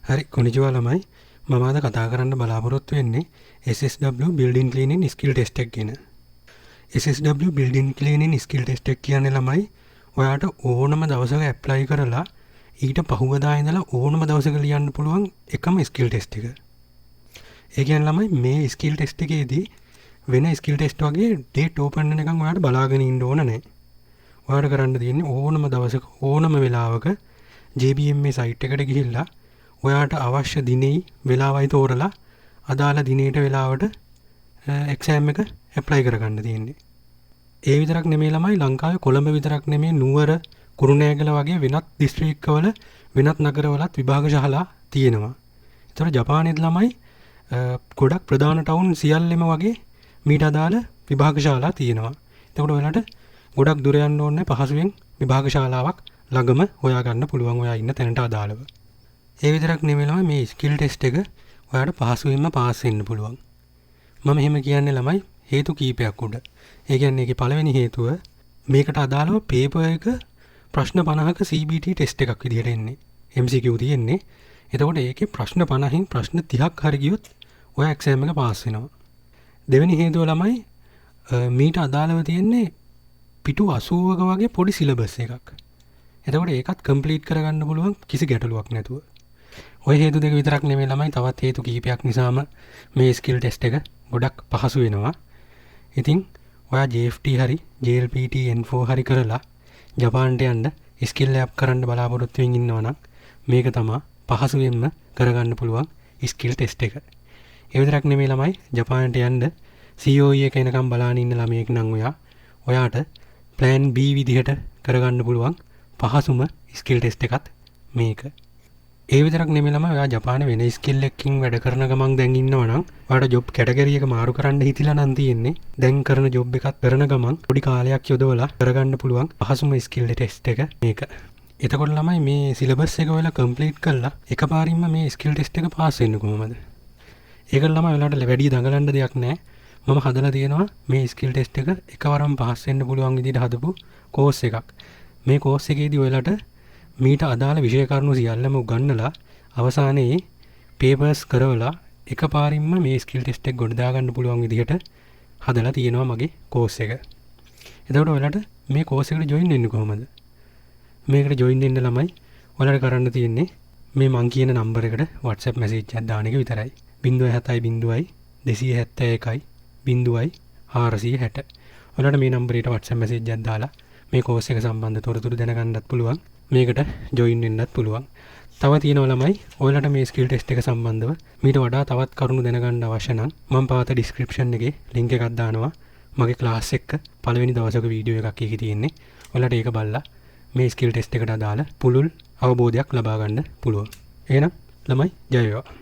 හරි කොනිජුවා ළමයි මම අද කතා කරන්න බලාපොරොත්තු වෙන්නේ SSW building cleaning skill test එක ගැන. SSW building cleaning skill test එක කියන්නේ ළමයි ඔයාට ඕනම දවසක ඇප්ලයි කරලා ඊට පහුවදා ඉඳලා ඕනම දවසක ලියන්න පුළුවන් එකම skill test එක. ඒ කියන්නේ ළමයි මේ skill test එකේදී වෙන skill test වගේ date open වෙන එකන් ඔයාට බලාගෙන ඉන්න ඕන නැහැ. ඔයාට කරන්න තියෙන්නේ ඕනම දවසක ඕනම වෙලාවක JBMA site එකට ගිහිල්ලා ඔයාට අවශ්‍ය දිනෙයි වෙලාවයි තෝරලා අදාළ දිනේට වෙලාවට එක්සෑම් එක ඇප්ලයි කරගන්න තියෙන්නේ. ඒ විතරක් නෙමෙයි ළමයි ලංකාවේ කොළඹ විතරක් නෙමෙයි නුවර කුරුණෑගල වගේ වෙනත් දිස්ත්‍රික්කවල වෙනත් නගරවලත් විභාග ශාලා තියෙනවා. ඒතර ජපානයේත් ළමයි ගොඩක් ප්‍රධාන ටවුන් සියල්ලෙම වගේ මීට අදාළ විභාග ශාලා තියෙනවා. එතකොට ඔයාලට ගොඩක් දුර යන්න ඕනේ පහසුවෙන් විභාග ශාලාවක් ළඟම හොයාගන්න පුළුවන් ඔයා ඉන්න තැනට අදාළව. ඒ විතරක් නෙමෙයි ළමයි මේ ස්කිල් ටෙස්ට් එක ඔයාට පහසුවෙන්ම පාස් වෙන්න පුළුවන්. මම එහෙම කියන්නේ ළමයි හේතු කීපයක් උඩ. ඒ කියන්නේ ඒකේ පළවෙනි හේතුව මේකට අදාළව පේපර් එක ප්‍රශ්න 50ක CBT ටෙස්ට් එකක් විදිහට එන්නේ. MCQ තියෙන්නේ. එතකොට ඒකේ ප්‍රශ්න 50න් ප්‍රශ්න 30ක් හරි ගියොත් ඔයා එක්සෑම් එක පාස් වෙනවා. දෙවෙනි හේතුව ළමයි මීට අදාළව තියෙන්නේ පිටු 80ක වගේ පොඩි සිලබස් එකක්. එතකොට ඒකත් කම්ප්ලීට් කරගන්න පුළුවන් කිසි ගැටලුවක් නැතුව. ඔය හේතු දෙක විතරක් නෙමෙයි ළමයි තවත් හේතු කිහිපයක් නිසාම මේ ස්කිල් ටෙස්ට් එක ගොඩක් පහසු වෙනවා. ඉතින් ඔයා JFT හරි JLPT N4 හරි කරලා ජපානට යන්න ස්කිල් ලැබ් කරන්න බලාපොරොත්තු වෙමින් ඉන්නවා නම් මේක තමයි පහසුවෙන්ම කරගන්න පුළුවන් ස්කිල් ටෙස්ට් එක. ඒ විතරක් නෙමෙයි ළමයි ජපානට යන්න COE එක එනකම් බලාගෙන ඉන්න ළමයෙක් නම් ඔයාට plan B විදිහට කරගන්න පුළුවන් පහසුම ස්කිල් ටෙස්ට් එකත් මේක. ඒ විතරක් නෙමෙයි ළමයි ඔයා ජපානයේ වෙන ස්කිල් එකකින් වැඩ කරන ගමන් දැන් ඉන්නවා නම් ඔයාට ජොබ් කැටගරි එක මාරු කරන්න හිතිලා නම් තියෙන්නේ. දැන් කරන ජොබ් එකත් කරන ගමන් පොඩි කාලයක් යොදවලා කරගන්න පුළුවන් පහසුම ස්කිල් ටෙස්ට් එක මේක. එතකොට ළමයි මේ සිලබස් එක ඔයාලා කම්ප්ලීට් කරලා එකපාරින්ම මේ ස්කිල් ටෙස්ට් එක පාස් වෙන්න කොහොමද? ඒක ළමයි ඔයාලට වැඩි දඟලන්න දෙයක් නැහැ. මම හදලා තියෙනවා මේ ස්කිල් ටෙස්ට් එක එකවරම පාස් වෙන්න පුළුවන් විදිහට හදපු කෝස් එකක්. මේ කෝස් එකේදී ඔයාලට මීට අදාළ විෂය කරුණු සියල්ලම උගන්වලා අවසානයේ පේපර්ස් කරවලා එකපාරින්ම මේ ස්කිල් ටෙස්ට් එක ගොඩදා ගන්න පුළුවන් විදිහට හදලා තියෙනවා මගේ කෝස් එක. එතකොට ඔයාලට මේ කෝස් එකට ජොයින් වෙන්න කොහොමද? මේකට ජොයින් වෙන්න ළමයි ඔයාලට කරන්න තියෙන්නේ මේ මං කියන නම්බර් එකට WhatsApp මැසේජ් එකක් දාන එක විතරයි. 070 271 0 460. ඔයාලට මේ නම්බරේට WhatsApp මැසේජ් එකක් දාලා මේ කෝස් එක සම්බන්ධ තොරතුරු දැනගන්නත් පුළුවන්. මේකට ජොයින් වෙන්නත් පුළුවන්. තව තියෙනවා ළමයි ඔයාලට මේ ස්කිල් ටෙස්ට් එක සම්බන්ධව මීට වඩා තවත් කරුණු දැනගන්න අවශ්‍ය නම් මම පාත ඩිස්ක්‍රිප්ෂන් එකේ ලින්ක් එකක් දානවා. මගේ ක්ලාස් එක පළවෙනි දවසක වීඩියෝ එකක් එකේ තියෙන්නේ. ඔයාලට ඒක බලලා මේ ස්කිල් ටෙස්ට් එකට අදාළ පුළුල් අවබෝධයක් ලබා ගන්න පුළුවන්. එහෙනම් ළමයි ජය වේවා.